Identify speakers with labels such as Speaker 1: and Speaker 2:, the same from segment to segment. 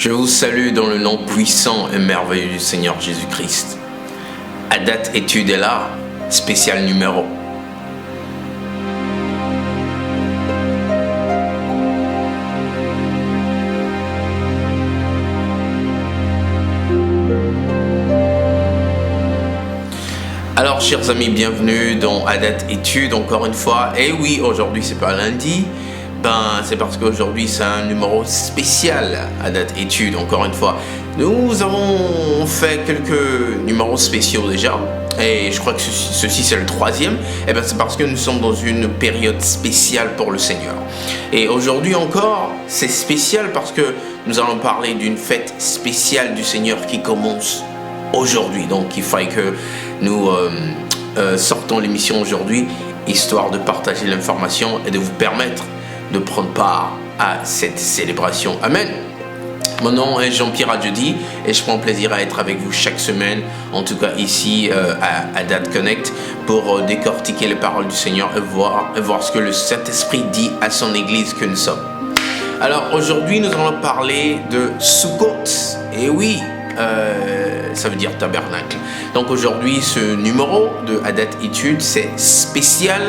Speaker 1: Je vous salue dans le nom puissant et merveilleux du Seigneur Jésus-Christ. Adat Étude est là, spécial numéro. Alors, chers amis, bienvenue dans Adat Étude encore une fois. Et oui, aujourd'hui c'est pas lundi. C'est parce qu'aujourd'hui c'est un numéro spécial Adat Étude, encore une fois. Nous avons fait quelques numéros spéciaux déjà, et je crois que ceci c'est le troisième. Et c'est parce que nous sommes dans une période spéciale pour le Seigneur. Et aujourd'hui encore, c'est spécial parce que nous allons parler d'une fête spéciale du Seigneur qui commence aujourd'hui. Donc il faille que nous sortons l'émission aujourd'hui, histoire de partager l'information et de vous permettre de prendre part à cette célébration. Amen. Mon nom est Jean-Pierre Adjodi et je prends plaisir à être avec vous chaque semaine, en tout cas ici à Adat Connect, pour décortiquer les paroles du Seigneur et voir ce que le Saint-Esprit dit à son Église que nous sommes. Alors aujourd'hui nous allons parler de Sukkot. Et oui, ça veut dire tabernacle. Donc aujourd'hui ce numéro de Adat Étude c'est spécial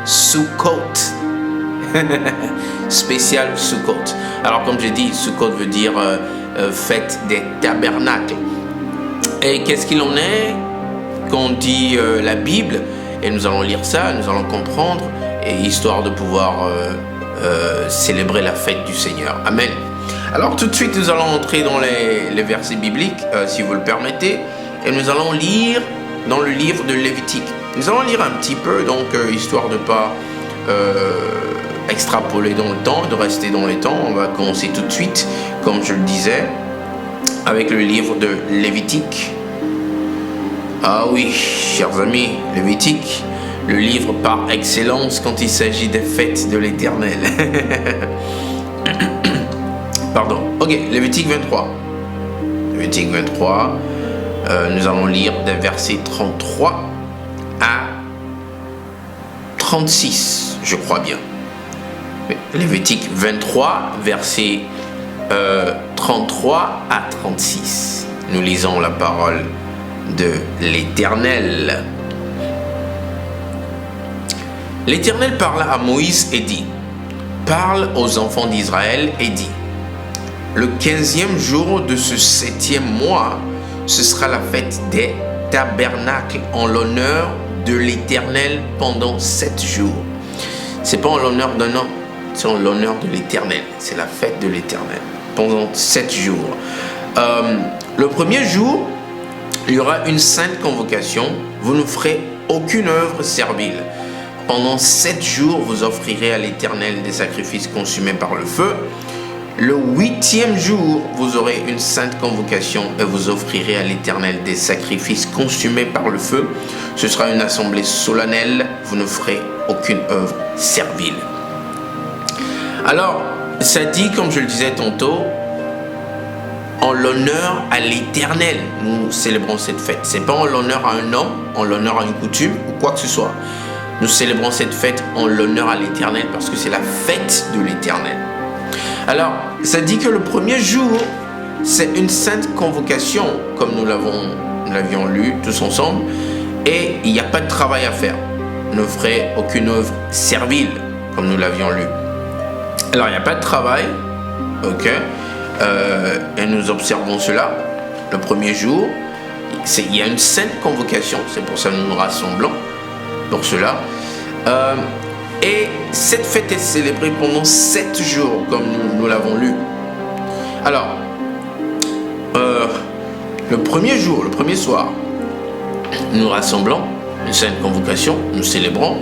Speaker 1: Sukkot. Spécial Sukkot. Alors comme j'ai dit, Sukkot veut dire fête des tabernacles. Et qu'est-ce qu'il en est quand on dit la Bible? Et nous allons lire ça, nous allons comprendre, et histoire de pouvoir célébrer la fête du Seigneur. Amen. Alors tout de suite nous allons entrer dans les versets bibliques, si vous le permettez, et nous allons lire dans le livre de Lévitique. Nous allons lire un petit peu, donc histoire de pas extrapoler dans le temps, de rester dans les temps. On va commencer tout de suite, comme je le disais, avec le livre de Lévitique. Ah oui, chers amis, Lévitique, le livre par excellence quand il s'agit des fêtes de l'Éternel. Pardon. Ok, Lévitique 23. Lévitique 23, nous allons lire des versets 33 à 36, je crois bien. Lévitique 23, versets 33 à 36. Nous lisons la parole de l'Éternel. L'Éternel parla à Moïse et dit: parle aux enfants d'Israël et dit: le 15e jour de ce 7e mois, ce sera la fête des tabernacles en l'honneur de l'Éternel pendant 7 jours. C'est pas en l'honneur d'un homme, c'est en l'honneur de l'Éternel. C'est la fête de l'Éternel pendant 7 jours. Le premier jour, il y aura une sainte convocation. Vous ne ferez aucune œuvre servile. Pendant 7 jours, vous offrirez à l'Éternel des sacrifices consumés par le feu. Le 8e jour, vous aurez une sainte convocation et vous offrirez à l'Éternel des sacrifices consumés par le feu. Ce sera une assemblée solennelle. Vous ne ferez aucune œuvre servile. Alors, ça dit, comme je le disais tantôt, en l'honneur à l'Éternel, nous célébrons cette fête. C'est pas en l'honneur à un homme, en l'honneur à une coutume ou quoi que ce soit. Nous célébrons cette fête en l'honneur à l'Éternel parce que c'est la fête de l'Éternel. Alors, ça dit que le premier jour, c'est une sainte convocation, comme nous l'avions lu tous ensemble, et il n'y a pas de travail à faire. Vous ne ferez aucune œuvre servile, comme nous l'avions lu. Alors, il n'y a pas de travail, ok, et nous observons cela. Le premier jour, il y a une sainte convocation, c'est pour ça que nous nous rassemblons, pour cela. Et cette fête est célébrée pendant 7 jours, comme nous l'avons lu. Alors, le premier jour, le premier soir, nous rassemblons, une sainte convocation, nous célébrons.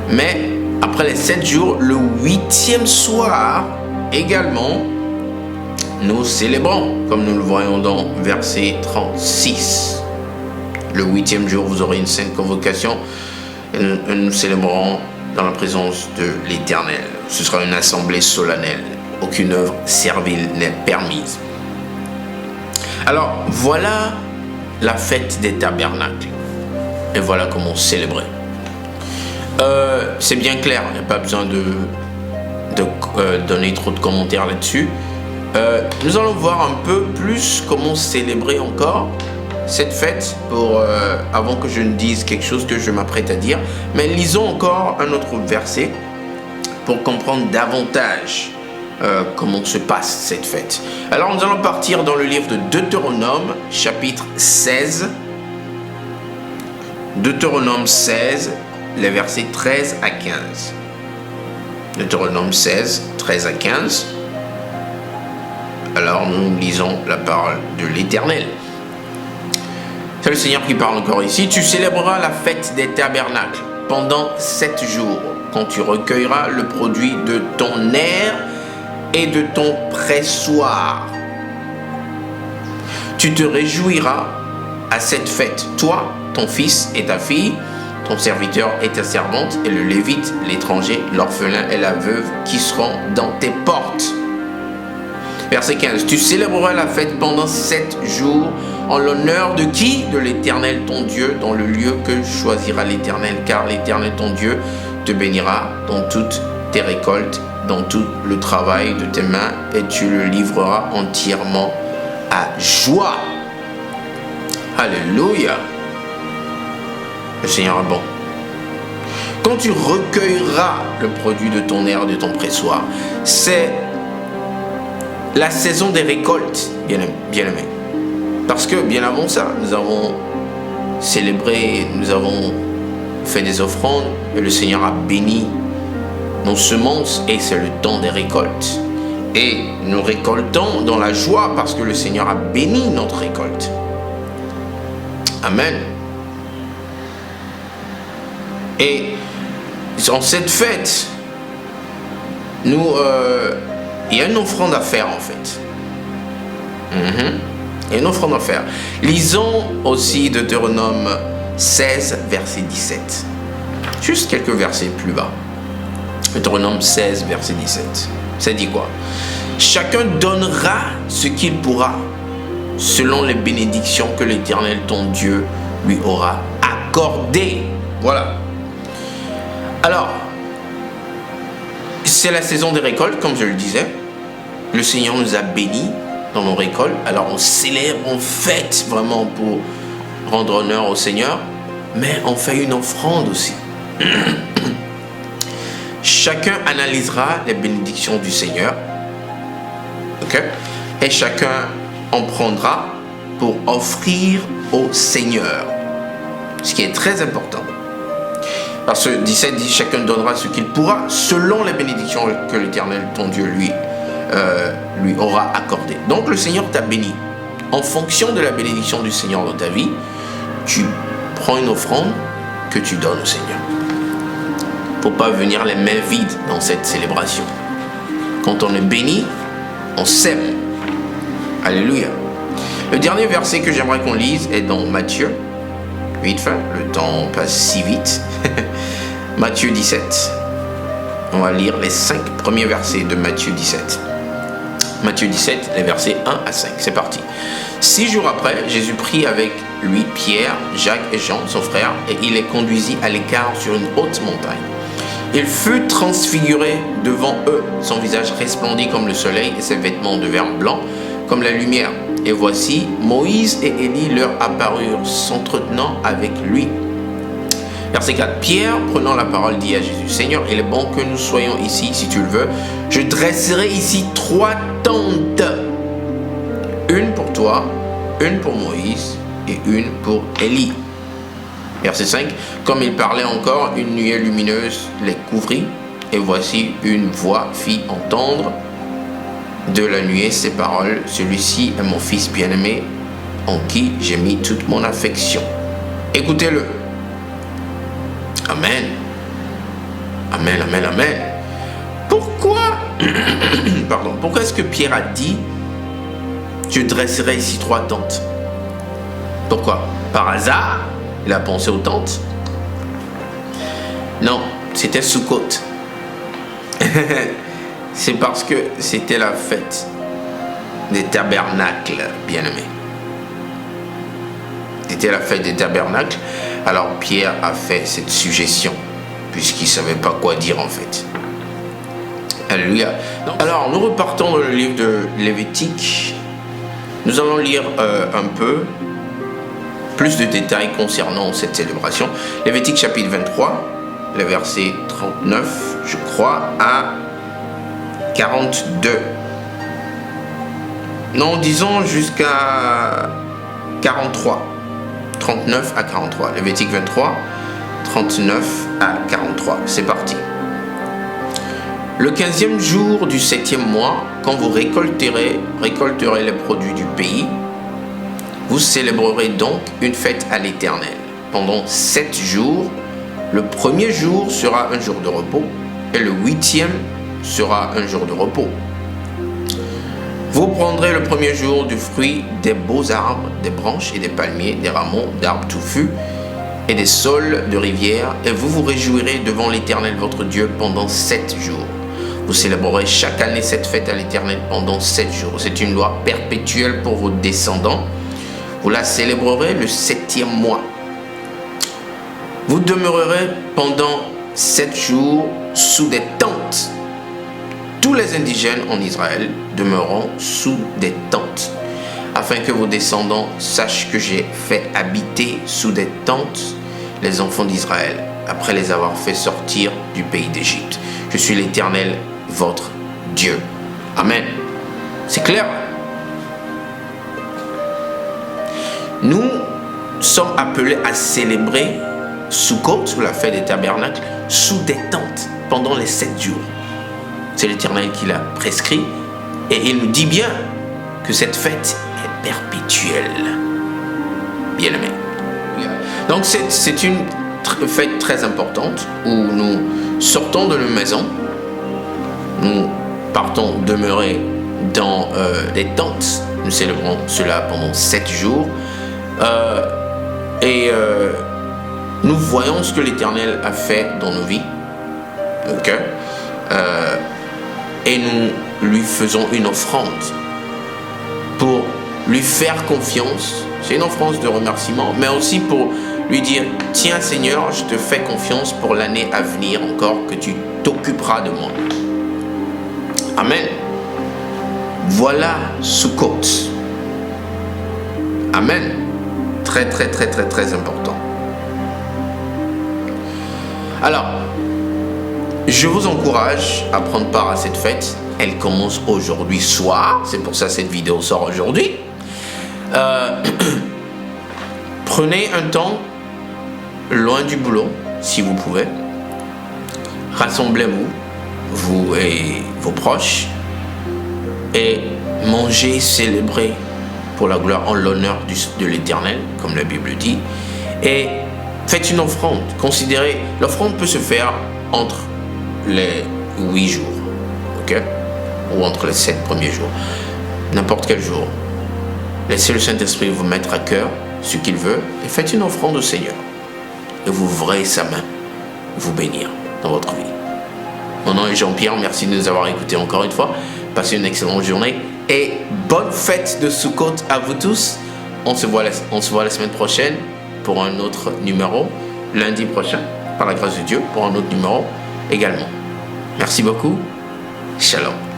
Speaker 1: Mais après les 7 jours, le 8e soir, également, nous célébrons, comme nous le voyons dans verset 36. Le 8e jour, vous aurez une sainte convocation et nous célébrons dans la présence de l'Éternel. Ce sera une assemblée solennelle. Aucune œuvre servile n'est permise. Alors, voilà la fête des tabernacles. Et voilà comment célébrer. C'est bien clair, il n'y a pas besoin de donner trop de commentaires là-dessus. Nous allons voir un peu plus comment célébrer encore cette fête avant que je ne dise quelque chose que je m'apprête à dire. Mais lisons encore un autre verset pour comprendre davantage comment se passe cette fête. Alors nous allons partir dans le livre de Deutéronome, chapitre 16. Deutéronome 16, les versets 13 à 15. Deutéronome 16, 13 à 15. Alors nous lisons la parole de l'Éternel. C'est le Seigneur qui parle encore ici. Tu célébreras la fête des tabernacles pendant 7 jours, quand tu recueilleras le produit de ton aire et de ton pressoir. Tu te réjouiras à cette fête, toi, ton fils et ta fille, ton serviteur et ta servante, et le lévite, l'étranger, l'orphelin et la veuve qui seront dans tes portes. Verset 15. Tu célébreras la fête pendant 7 jours en l'honneur de qui? De l'Éternel ton Dieu, dans le lieu que choisira l'Éternel, car l'Éternel ton Dieu te bénira dans toutes tes récoltes, dans tout le travail de tes mains, et tu le livreras entièrement à joie. Alléluia. Le Seigneur est bon. Quand tu recueilleras le produit de ton aire, de ton pressoir, c'est la saison des récoltes, bien-aimés. Parce que bien avant ça, nous avons célébré, nous avons fait des offrandes, et le Seigneur a béni nos semences, et c'est le temps des récoltes. Et nous récoltons dans la joie parce que le Seigneur a béni notre récolte. Amen. Et en cette fête, il y a une offrande à faire en fait. Il y a une offrande à faire. Lisons aussi Deutéronome 16, verset 17. Juste quelques versets plus bas. Deutéronome 16, verset 17. Ça dit quoi? Chacun donnera ce qu'il pourra, selon les bénédictions que l'Éternel ton Dieu lui aura accordées. Voilà. Alors, c'est la saison des récoltes, comme je le disais. Le Seigneur nous a bénis dans nos récoltes. Alors on célèbre, on fête vraiment pour rendre honneur au Seigneur. Mais on fait une offrande aussi. Chacun analysera les bénédictions du Seigneur. Okay? Et chacun en prendra pour offrir au Seigneur. Ce qui est très important. Parce que 17 dit, chacun donnera ce qu'il pourra selon les bénédictions que l'Éternel, ton Dieu, lui aura accordées. Donc le Seigneur t'a béni. En fonction de la bénédiction du Seigneur dans ta vie, tu prends une offrande que tu donnes au Seigneur. Pour ne pas venir les mains vides dans cette célébration. Quand on est béni, on sème. Alléluia. Le dernier verset que j'aimerais qu'on lise est dans Matthieu. Vite fait, le temps passe si vite. Matthieu 17. On va lire les 5 premiers versets de Matthieu 17. Matthieu 17, les versets 1 à 5. C'est parti. 6 jours après, Jésus prit avec lui Pierre, Jacques et Jean, son frère, et il les conduisit à l'écart sur une haute montagne. Il fut transfiguré devant eux. Son visage resplendit comme le soleil et ses vêtements devinrent blancs comme la lumière. Et voici, Moïse et Élie leur apparurent, s'entretenant avec lui. Verset 4. Pierre, prenant la parole, dit à Jésus, « Seigneur, il est bon que nous soyons ici, si tu le veux. Je dresserai ici 3 tentes. Une pour toi, une pour Moïse et une pour Élie. » Verset 5. Comme il parlait encore, une nuée lumineuse les couvrit. Et voici, une voix fit entendre de la nuée ces paroles. Celui-ci est mon fils bien-aimé, en qui j'ai mis toute mon affection. Écoutez-le. Amen. Amen, amen, amen. Pourquoi pourquoi est-ce que Pierre a dit je dresserai ici 3 tentes? Pourquoi? Par hasard, il a pensé aux tentes? Non, c'était Sukkot. C'est parce que c'était la fête des tabernacles, bien-aimés. C'était la fête des tabernacles. Alors Pierre a fait cette suggestion, puisqu'il ne savait pas quoi dire en fait. Alléluia. Alors, nous repartons dans le livre de Lévitique. Nous allons lire un peu plus de détails concernant cette célébration. Lévitique chapitre 23, le verset 39, je crois, à 42. Non, disons jusqu'à 43. 39 à 43. Lévitique 23, 39 à 43. C'est parti. Le 15e jour du 7e mois, quand vous récolterez les produits du pays, vous célébrerez donc une fête à l'Éternel. Pendant 7 jours, le premier jour sera un jour de repos et le 8e sera un jour de repos. Vous prendrez le premier jour du fruit des beaux arbres, des branches et des palmiers, des rameaux d'arbres touffus et des saules de rivière, et vous vous réjouirez devant l'Éternel votre Dieu pendant 7 jours. Vous célébrerez chaque année cette fête à l'Éternel pendant 7 jours. C'est une loi perpétuelle pour vos descendants. Vous la célébrerez le 7e mois. Vous demeurerez pendant 7 jours sous des tentes. Tous les indigènes en Israël demeureront sous des tentes, afin que vos descendants sachent que j'ai fait habiter sous des tentes les enfants d'Israël, après les avoir fait sortir du pays d'Égypte. Je suis l'Éternel, votre Dieu. Amen. C'est clair? Nous sommes appelés à célébrer Sukkot, ou la fête des tabernacles, sous des tentes pendant les 7 jours. C'est l'Éternel qui l'a prescrit, et il nous dit bien que cette fête est perpétuelle. Bien aimé. Donc c'est une fête très importante où nous sortons de nos maisons, nous partons demeurer dans des tentes, nous célébrons cela pendant 7 jours, nous voyons ce que l'Éternel a fait dans nos vies, okay? Et nous lui faisons une offrande pour lui faire confiance. C'est une offrande de remerciement, mais aussi pour lui dire: tiens Seigneur, je te fais confiance pour l'année à venir encore, que tu t'occuperas de moi. Amen. Voilà Sukkot. Amen. Très très très très très important. Alors, je vous encourage à prendre part à cette fête. Elle commence aujourd'hui soir. C'est pour ça que cette vidéo sort aujourd'hui. Prenez un temps loin du boulot, si vous pouvez. Rassemblez-vous, vous et vos proches, et mangez, célébrez pour la gloire, en l'honneur de l'Éternel, comme la Bible dit. Et faites une offrande. Considérez, l'offrande peut se faire entre les 8 jours, ok, ou entre les 7 premiers jours, n'importe quel jour. Laissez le Saint-Esprit vous mettre à cœur ce qu'il veut, et faites une offrande au Seigneur, et vous verrez sa main vous bénir dans votre vie. Mon nom est Jean-Pierre, merci de nous avoir écoutés encore une fois. Passez une excellente journée et bonne fête de Sukkot à vous tous. On se voit la semaine prochaine pour un autre numéro, lundi prochain, par la grâce de Dieu, pour un autre numéro également. Merci beaucoup. Shalom.